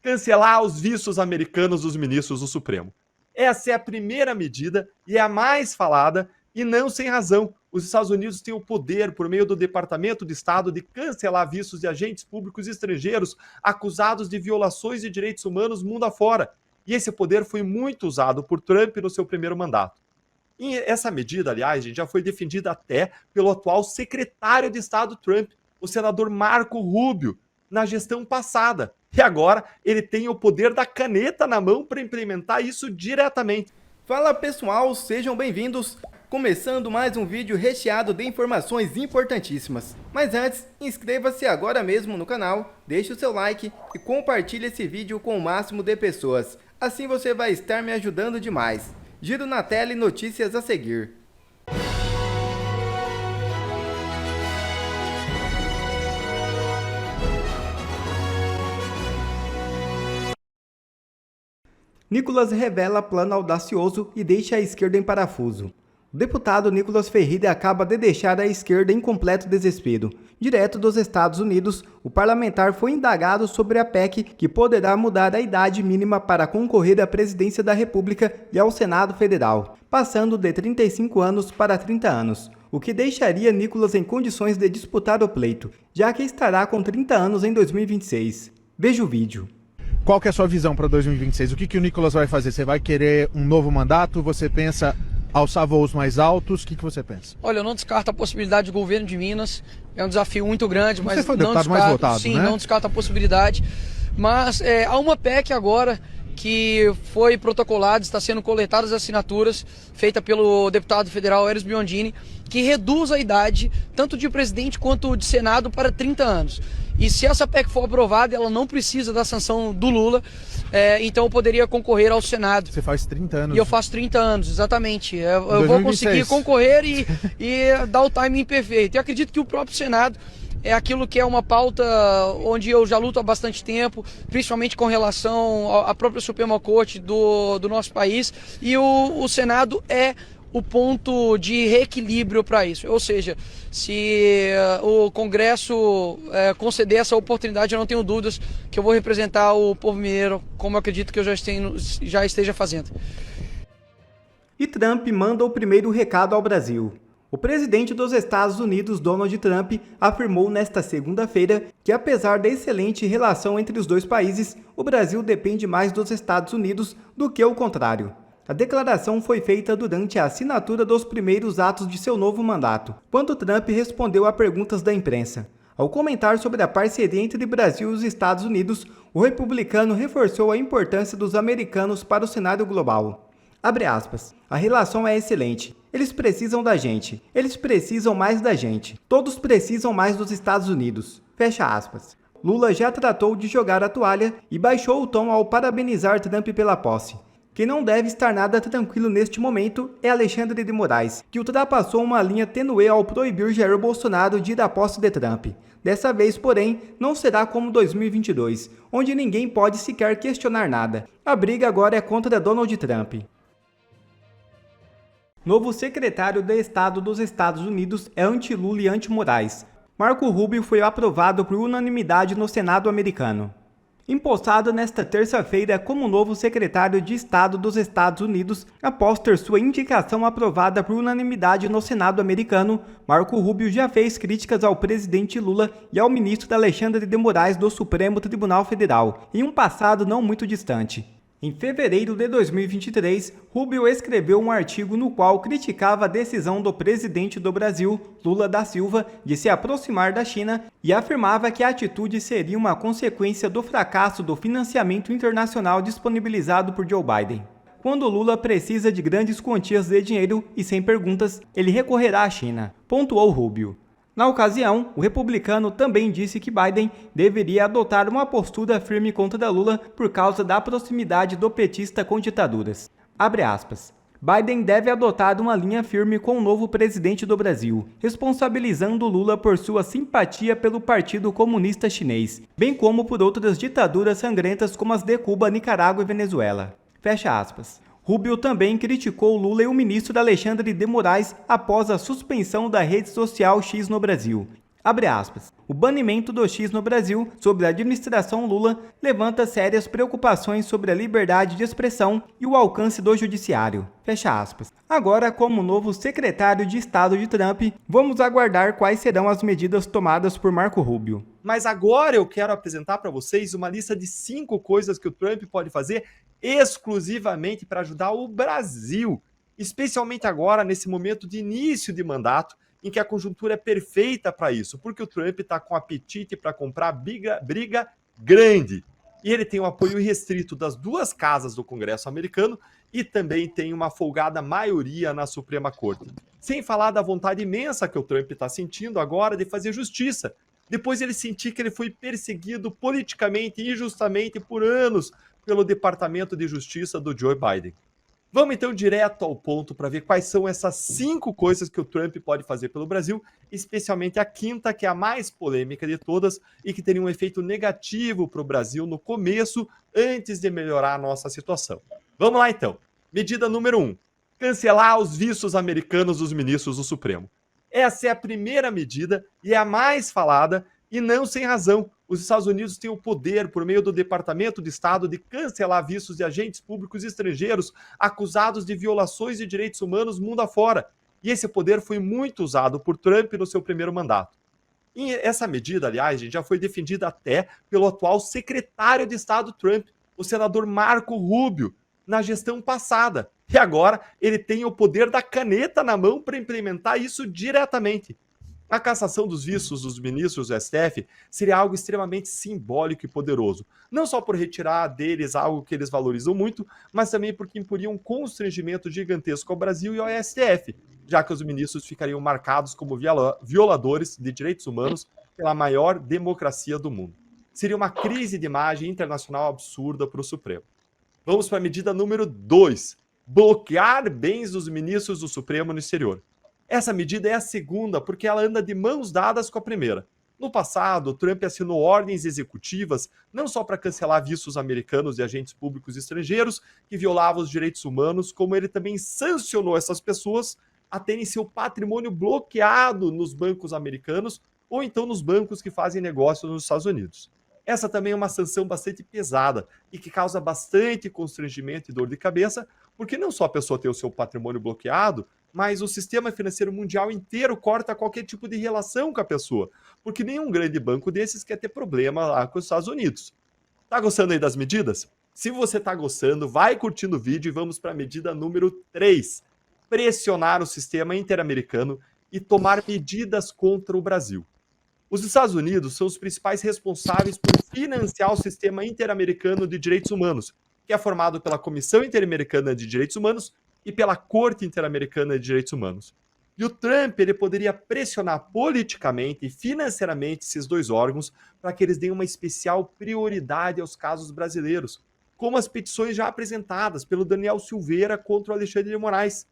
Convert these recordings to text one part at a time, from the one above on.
cancelar os vistos americanos dos ministros do Supremo. Essa é a primeira medida e é a mais falada, e não sem razão. Os Estados Unidos têm o poder, por meio do Departamento de Estado, de cancelar vistos de agentes públicos estrangeiros acusados de violações de direitos humanos mundo afora. E esse poder foi muito usado por Trump no seu primeiro mandato. E essa medida, aliás, gente, já foi defendida até pelo atual secretário de Estado Trump, o senador Marco Rubio, na gestão passada. E agora ele tem o poder da caneta na mão para implementar isso diretamente. Fala pessoal, sejam bem-vindos! Começando mais um vídeo recheado de informações importantíssimas. Mas antes, inscreva-se agora mesmo no canal, deixe o seu like e compartilhe esse vídeo com o máximo de pessoas. Assim você vai estar me ajudando demais. Giro na tela e notícias a seguir. Nicolas revela plano audacioso e deixa a esquerda em parafuso. O deputado Nicolas Ferreira acaba de deixar a esquerda em completo desespero. Direto dos Estados Unidos, o parlamentar foi indagado sobre a PEC que poderá mudar a idade mínima para concorrer à presidência da República e ao Senado Federal, passando de 35 anos para 30 anos, o que deixaria Nicolas em condições de disputar o pleito, já que estará com 30 anos em 2026. Veja o vídeo. Qual que é a sua visão para 2026? O que o Nicolas vai fazer? Você vai querer um novo mandato? Você pensa alçar voos mais altos? O que você pensa? Olha, eu não descarto a possibilidade de governo de Minas. É um desafio muito grande, mas você foi o não deputado descarto, mais votado, sim, né? não descarto a possibilidade. Mas há uma PEC agora que foi protocolada, está sendo coletadas as assinaturas, feita pelo deputado federal Eros Biondini, que reduz a idade tanto de presidente quanto de Senado para 30 anos. E se essa PEC for aprovada, ela não precisa da sanção do Lula, então eu poderia concorrer ao Senado. Você faz 30 anos. E eu faço 30 anos, exatamente. Eu vou conseguir concorrer e dar o timing perfeito. E acredito que o próprio Senado é aquilo que é uma pauta onde eu já luto há bastante tempo, principalmente com relação à própria Suprema Corte do nosso país. E o Senado é o ponto de reequilíbrio para isso. Ou seja, se o Congresso conceder essa oportunidade, eu não tenho dúvidas que eu vou representar o povo mineiro, como eu acredito que eu já esteja fazendo. E Trump manda o primeiro recado ao Brasil. O presidente dos Estados Unidos, Donald Trump, afirmou nesta segunda-feira que, apesar da excelente relação entre os dois países, o Brasil depende mais dos Estados Unidos do que o contrário. A declaração foi feita durante a assinatura dos primeiros atos de seu novo mandato, quando Trump respondeu a perguntas da imprensa. Ao comentar sobre a parceria entre Brasil e os Estados Unidos, o republicano reforçou a importância dos americanos para o cenário global. Abre aspas. A relação é excelente. Eles precisam da gente. Eles precisam mais da gente. Todos precisam mais dos Estados Unidos. Fecha aspas. Lula já tratou de jogar a toalha e baixou o tom ao parabenizar Trump pela posse. Quem não deve estar nada tranquilo neste momento é Alexandre de Moraes, que ultrapassou uma linha tênue ao proibir Jair Bolsonaro de ir à posse de Trump. Dessa vez, porém, não será como 2022, onde ninguém pode sequer questionar nada. A briga agora é contra Donald Trump. Novo secretário de Estado dos Estados Unidos é anti-Lula e anti-Moraes. Marco Rubio foi aprovado por unanimidade no Senado americano. Empossado nesta terça-feira como novo secretário de Estado dos Estados Unidos, após ter sua indicação aprovada por unanimidade no Senado americano, Marco Rubio já fez críticas ao presidente Lula e ao ministro Alexandre de Moraes do Supremo Tribunal Federal, em um passado não muito distante. Em fevereiro de 2023, Rubio escreveu um artigo no qual criticava a decisão do presidente do Brasil, Lula da Silva, de se aproximar da China e afirmava que a atitude seria uma consequência do fracasso do financiamento internacional disponibilizado por Joe Biden. Quando Lula precisa de grandes quantias de dinheiro e sem perguntas, ele recorrerá à China, pontuou Rubio. Na ocasião, o republicano também disse que Biden deveria adotar uma postura firme contra Lula por causa da proximidade do petista com ditaduras. Abre aspas. Biden deve adotar uma linha firme com o novo presidente do Brasil, responsabilizando Lula por sua simpatia pelo Partido Comunista Chinês, bem como por outras ditaduras sangrentas como as de Cuba, Nicarágua e Venezuela. Fecha aspas. Rubio também criticou Lula e o ministro Alexandre de Moraes após a suspensão da rede social X no Brasil. Abre aspas. O banimento do X no Brasil sob a administração Lula levanta sérias preocupações sobre a liberdade de expressão e o alcance do judiciário. Fecha aspas. Agora, como novo secretário de Estado de Trump, vamos aguardar quais serão as medidas tomadas por Marco Rubio. Mas agora eu quero apresentar para vocês uma lista de 5 coisas que o Trump pode fazer exclusivamente para ajudar o Brasil, especialmente agora, nesse momento de início de mandato, em que a conjuntura é perfeita para isso, porque o Trump está com apetite para comprar briga grande. E ele tem o apoio irrestrito das 2 casas do Congresso americano e também tem uma folgada maioria na Suprema Corte. Sem falar da vontade imensa que o Trump está sentindo agora de fazer justiça, depois ele sentir que ele foi perseguido politicamente e injustamente por anos pelo Departamento de Justiça do Joe Biden. Vamos então direto ao ponto para ver quais são essas 5 coisas que o Trump pode fazer pelo Brasil, especialmente a quinta, que é a mais polêmica de todas e que teria um efeito negativo para o Brasil no começo, antes de melhorar a nossa situação. Vamos lá então. Medida número 1. Cancelar os vistos americanos dos ministros do Supremo. Essa é a primeira medida e é a mais falada e não sem razão. Os Estados Unidos têm o poder, por meio do Departamento de Estado, de cancelar vistos de agentes públicos estrangeiros acusados de violações de direitos humanos mundo afora. E esse poder foi muito usado por Trump no seu primeiro mandato. E essa medida, aliás, já foi defendida até pelo atual secretário de Estado Trump, o senador Marco Rubio, na gestão passada. E agora ele tem o poder da caneta na mão para implementar isso diretamente. A cassação dos vistos dos ministros do STF seria algo extremamente simbólico e poderoso, não só por retirar deles algo que eles valorizam muito, mas também porque imporia um constrangimento gigantesco ao Brasil e ao STF, já que os ministros ficariam marcados como violadores de direitos humanos pela maior democracia do mundo. Seria uma crise de imagem internacional absurda para o Supremo. Vamos para a medida número 2, bloquear bens dos ministros do Supremo no exterior. Essa medida é a segunda, porque ela anda de mãos dadas com a primeira. No passado, Trump assinou ordens executivas não só para cancelar vistos americanos e agentes públicos estrangeiros que violavam os direitos humanos, como ele também sancionou essas pessoas a terem seu patrimônio bloqueado nos bancos americanos ou então nos bancos que fazem negócios nos Estados Unidos. Essa também é uma sanção bastante pesada e que causa bastante constrangimento e dor de cabeça, porque não só a pessoa tem o seu patrimônio bloqueado, mas o sistema financeiro mundial inteiro corta qualquer tipo de relação com a pessoa, porque nenhum grande banco desses quer ter problema lá com os Estados Unidos. Tá gostando aí das medidas? Se você tá gostando, vai curtindo o vídeo e vamos para a medida número 3. Pressionar o sistema interamericano e tomar medidas contra o Brasil. Os Estados Unidos são os principais responsáveis por financiar o sistema interamericano de direitos humanos, que é formado pela Comissão Interamericana de Direitos Humanos e pela Corte Interamericana de Direitos Humanos. E o Trump ele poderia pressionar politicamente e financeiramente esses 2 órgãos para que eles deem uma especial prioridade aos casos brasileiros, como as petições já apresentadas pelo Daniel Silveira contra o Alexandre de Moraes.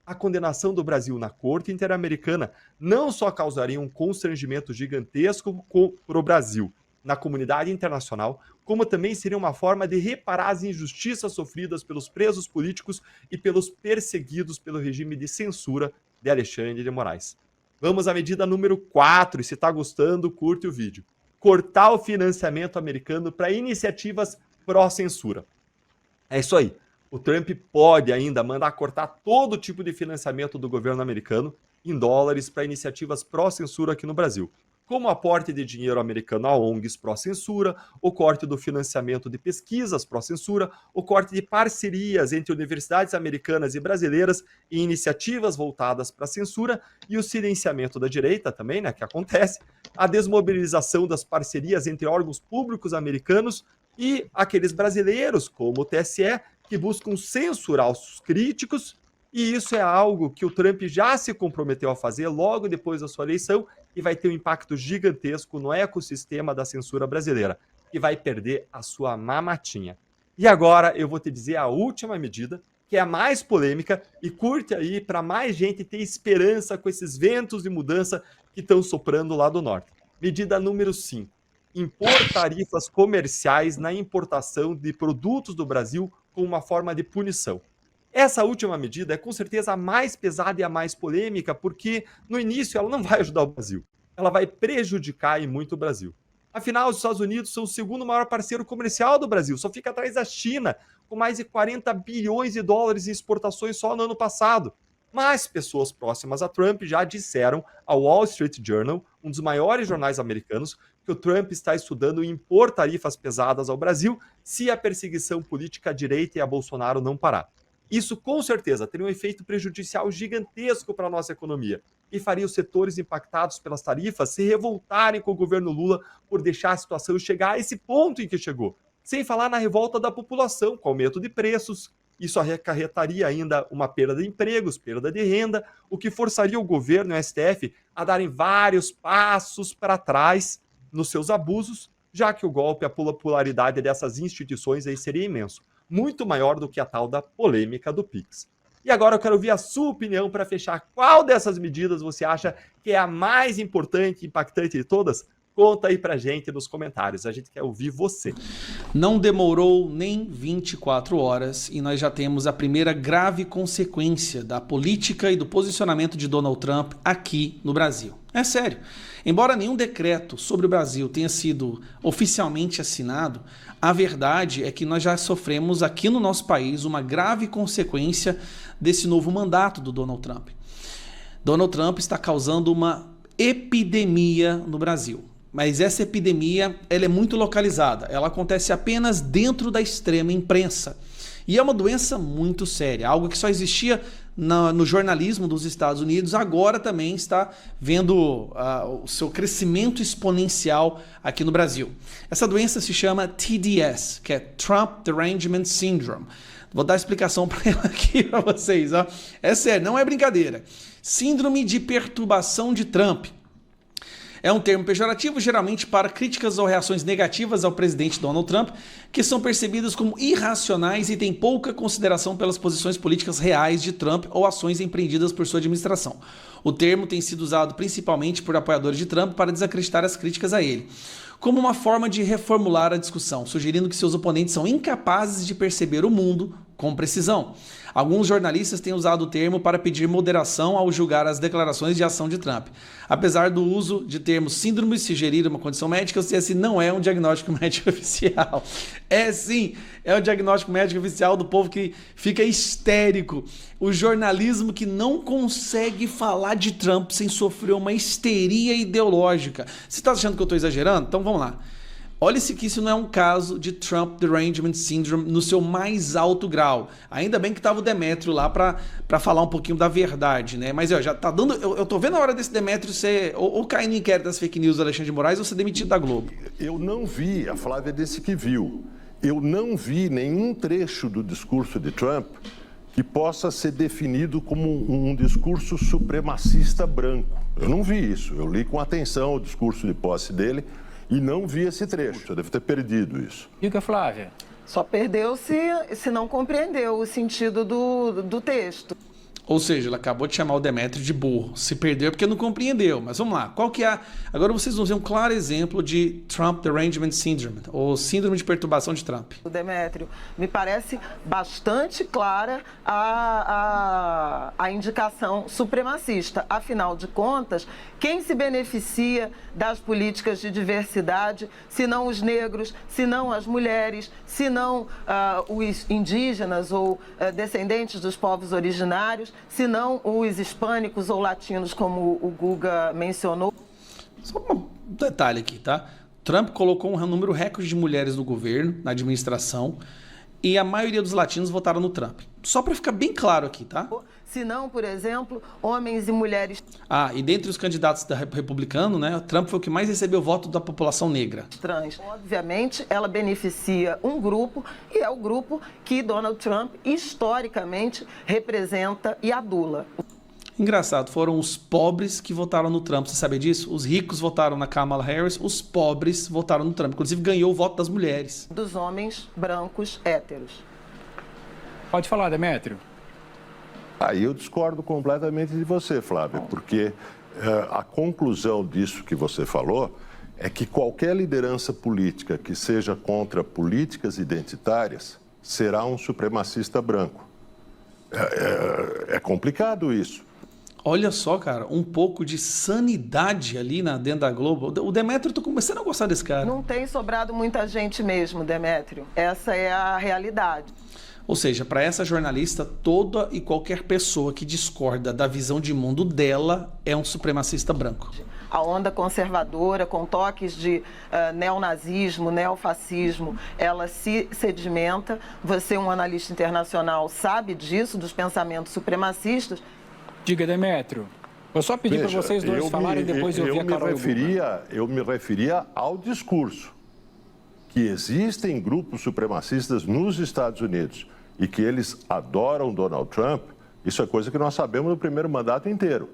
A condenação do Brasil na Corte Interamericana não só causaria um constrangimento gigantesco para o Brasil na comunidade internacional, como também seria uma forma de reparar as injustiças sofridas pelos presos políticos e pelos perseguidos pelo regime de censura de Alexandre de Moraes. Vamos à medida número 4, e se está gostando, curte o vídeo. Cortar o financiamento americano para iniciativas pró-censura. É isso aí. O Trump pode ainda mandar cortar todo tipo de financiamento do governo americano em dólares para iniciativas pró-censura aqui no Brasil, como o aporte de dinheiro americano a ONGs pró-censura, o corte do financiamento de pesquisas pró-censura, o corte de parcerias entre universidades americanas e brasileiras e iniciativas voltadas para a censura e o silenciamento da direita também, né, que acontece, a desmobilização das parcerias entre órgãos públicos americanos e aqueles brasileiros, como o TSE, que buscam censurar os críticos, e isso é algo que o Trump já se comprometeu a fazer logo depois da sua eleição e vai ter um impacto gigantesco no ecossistema da censura brasileira, que vai perder a sua mamatinha. E agora eu vou te dizer a última medida, que é a mais polêmica, e curte aí para mais gente ter esperança com esses ventos de mudança que estão soprando lá do norte. Medida número 5. Impor tarifas comerciais na importação de produtos do Brasil como uma forma de punição. Essa última medida é com certeza a mais pesada e a mais polêmica, porque no início ela não vai ajudar o Brasil. ela vai prejudicar e muito o Brasil. Afinal, os Estados Unidos são o segundo maior parceiro comercial do Brasil, só fica atrás da China, com mais de 40 bilhões de dólares em exportações só no ano passado. Mas pessoas próximas a Trump já disseram ao Wall Street Journal, um dos maiores jornais americanos, que o Trump está estudando impor tarifas pesadas ao Brasil se a perseguição política à direita e a Bolsonaro não parar. Isso, com certeza, teria um efeito prejudicial gigantesco para a nossa economia e faria os setores impactados pelas tarifas se revoltarem com o governo Lula por deixar a situação chegar a esse ponto em que chegou. Sem falar na revolta da população, com aumento de preços. Isso acarretaria ainda uma perda de empregos, perda de renda, o que forçaria o governo e o STF a darem vários passos para trás nos seus abusos, já que o golpe, a popularidade dessas instituições aí seria imenso. Muito maior do que a tal da polêmica do Pix. E agora eu quero ouvir a sua opinião para fechar. Qual dessas medidas você acha que é a mais importante e impactante de todas? Conta aí pra gente nos comentários, a gente quer ouvir você. Não demorou nem 24 horas e nós já temos a primeira grave consequência da política e do posicionamento de Donald Trump aqui no Brasil. É sério. Embora nenhum decreto sobre o Brasil tenha sido oficialmente assinado, a verdade é que nós já sofremos aqui no nosso país uma grave consequência desse novo mandato do Donald Trump. Donald Trump está causando uma epidemia no Brasil. Mas essa epidemia ela é muito localizada, ela acontece apenas dentro da extrema imprensa. E é uma doença muito séria, algo que só existia no jornalismo dos Estados Unidos, agora também está vendo o seu crescimento exponencial aqui no Brasil. Essa doença se chama TDS, que é Trump Derangement Syndrome. Vou dar a explicação para ela aqui para vocês. Ó. É sério, não é brincadeira. Síndrome de perturbação de Trump. É um termo pejorativo, geralmente para críticas ou reações negativas ao presidente Donald Trump, que são percebidas como irracionais e têm pouca consideração pelas posições políticas reais de Trump ou ações empreendidas por sua administração. O termo tem sido usado principalmente por apoiadores de Trump para desacreditar as críticas a ele, como uma forma de reformular a discussão, sugerindo que seus oponentes são incapazes de perceber o mundo com precisão. Alguns jornalistas têm usado o termo para pedir moderação ao julgar as declarações de ação de Trump. Apesar do uso de termos síndrome se gerir uma condição médica, esse não é um diagnóstico médico oficial. É sim, é o diagnóstico médico oficial do povo que fica histérico. O jornalismo que não consegue falar de Trump sem sofrer uma histeria ideológica. Você está achando que eu estou exagerando? Então vamos lá. Olha-se que isso não é um caso de Trump Derangement Syndrome no seu mais alto grau. Ainda bem que estava o Demétrio lá para falar um pouquinho da verdade, né? Mas já tá dando. Eu tô vendo a hora desse Demétrio ser ou cair no inquérito das fake news do Alexandre de Moraes ou ser demitido da Globo. Eu não vi, a Flávia disse que viu. Eu não vi nenhum trecho do discurso de Trump que possa ser definido como um discurso supremacista branco. Eu não vi isso. Eu li com atenção o discurso de posse dele. E não vi esse trecho, eu devo ter perdido isso. Diga, Flávia. Só perdeu se não compreendeu o sentido do texto. Ou seja, ela acabou de chamar o Demétrio de burro. Se perdeu porque não compreendeu. Mas vamos lá, qual que é Agora vocês vão ver um claro exemplo de Trump Derangement Syndrome, ou síndrome de perturbação de Trump. O Demétrio, me parece bastante clara a indicação supremacista. Afinal de contas, quem se beneficia das políticas de diversidade, se não os negros, se não as mulheres, se não os indígenas ou descendentes dos povos originários, se não os hispânicos ou latinos, como o Guga mencionou? Só um detalhe aqui, tá? Trump colocou um número recorde de mulheres no governo, na administração, e a maioria dos latinos votaram no Trump. Só para ficar bem claro aqui, tá? Se não, por exemplo, homens e mulheres... E dentre os candidatos republicanos, né, Trump foi o que mais recebeu voto da população negra. Trans. Obviamente, ela beneficia um grupo, e é o grupo que Donald Trump, historicamente, representa e adula. Engraçado, foram os pobres que votaram no Trump, você sabia disso? Os ricos votaram na Kamala Harris, os pobres votaram no Trump. Inclusive, ganhou o voto das mulheres. Dos homens brancos héteros. Pode falar, Demétrio. Aí eu discordo completamente de você, Flávio, porque a conclusão disso que você falou é que qualquer liderança política que seja contra políticas identitárias será um supremacista branco. É complicado isso. Olha só, cara, um pouco de sanidade ali dentro da Globo. O Demétrio, eu tô começando a gostar desse cara. Não tem sobrado muita gente mesmo, Demétrio. Essa é a realidade. Ou seja, para essa jornalista, toda e qualquer pessoa que discorda da visão de mundo dela é um supremacista branco. A onda conservadora, com toques de neonazismo, neofascismo, ela se sedimenta. Você, um analista internacional, sabe disso, dos pensamentos supremacistas. Diga, Demétrio. Eu só pedi para vocês dois falarem depois eu ouvir a Carol. Eu me referia ao discurso. Que existem grupos supremacistas nos Estados Unidos e que eles adoram Donald Trump, isso é coisa que nós sabemos no primeiro mandato inteiro.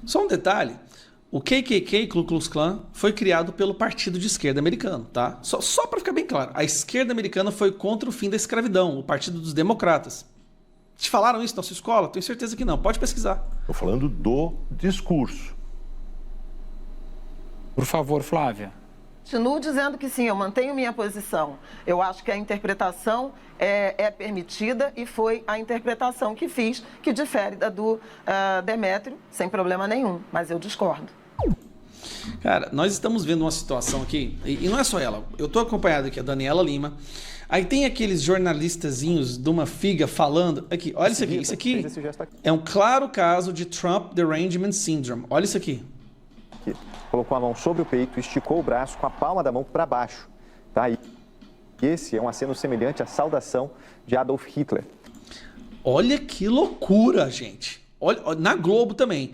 Só um detalhe, o KKK, Ku Klux Klan, foi criado pelo partido de esquerda americano, tá? Só para ficar bem claro, a esquerda americana foi contra o fim da escravidão, o partido dos democratas. Te falaram isso na sua escola? Tenho certeza que não, pode pesquisar. Estou falando do discurso. Por favor, Flávia. Continuo dizendo que sim, eu mantenho minha posição. Eu acho que a interpretação é permitida e foi a interpretação que fiz, que difere da do Demétrio, sem problema nenhum, mas eu discordo. Cara, nós estamos vendo uma situação aqui, e não é só ela, eu estou acompanhado aqui, a Daniela Lima, aí tem aqueles jornalistazinhos de uma figa falando, aqui, olha isso aqui é um claro caso de Trump Derangement Syndrome, olha isso aqui. Colocou a mão sobre o peito, esticou o braço com a palma da mão para baixo. Tá? E esse é um aceno semelhante à saudação de Adolf Hitler. Olha que loucura, gente. Olha, na Globo também.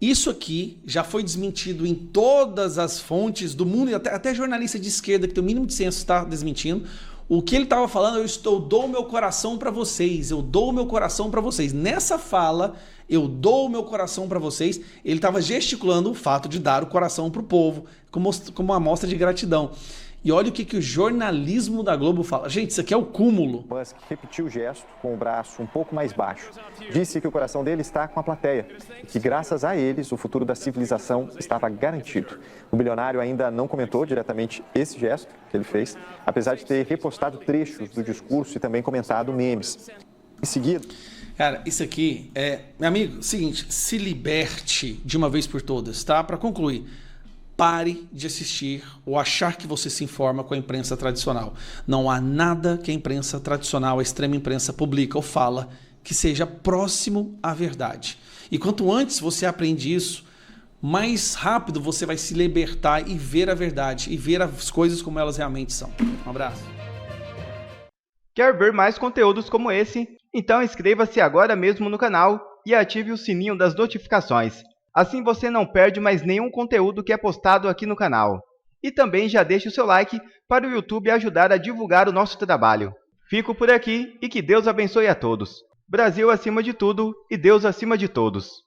Isso aqui já foi desmentido em todas as fontes do mundo, até jornalista de esquerda que tem o mínimo de senso está desmentindo. O que ele estava falando, eu dou o meu coração para vocês, eu dou o meu coração para vocês. Nessa fala, eu dou o meu coração para vocês, ele estava gesticulando o fato de dar o coração para o povo, como uma amostra de gratidão. E olha o que o jornalismo da Globo fala. Gente, isso aqui é o cúmulo. Musk repetiu o gesto com o braço um pouco mais baixo. Disse que o coração dele está com a plateia e que, graças a eles, o futuro da civilização estava garantido. O bilionário ainda não comentou diretamente esse gesto que ele fez, apesar de ter repostado trechos do discurso e também comentado memes. Em seguida... Cara, isso aqui é... Meu amigo, seguinte, se liberte de uma vez por todas, tá? Para concluir... Pare de assistir ou achar que você se informa com a imprensa tradicional. Não há nada que a imprensa tradicional, a extrema imprensa publica ou fala que seja próximo à verdade. E quanto antes você aprende isso, mais rápido você vai se libertar e ver a verdade, e ver as coisas como elas realmente são. Um abraço. Quer ver mais conteúdos como esse? Então inscreva-se agora mesmo no canal e ative o sininho das notificações. Assim você não perde mais nenhum conteúdo que é postado aqui no canal. E também já deixe o seu like para o YouTube ajudar a divulgar o nosso trabalho. Fico por aqui e que Deus abençoe a todos. Brasil acima de tudo e Deus acima de todos.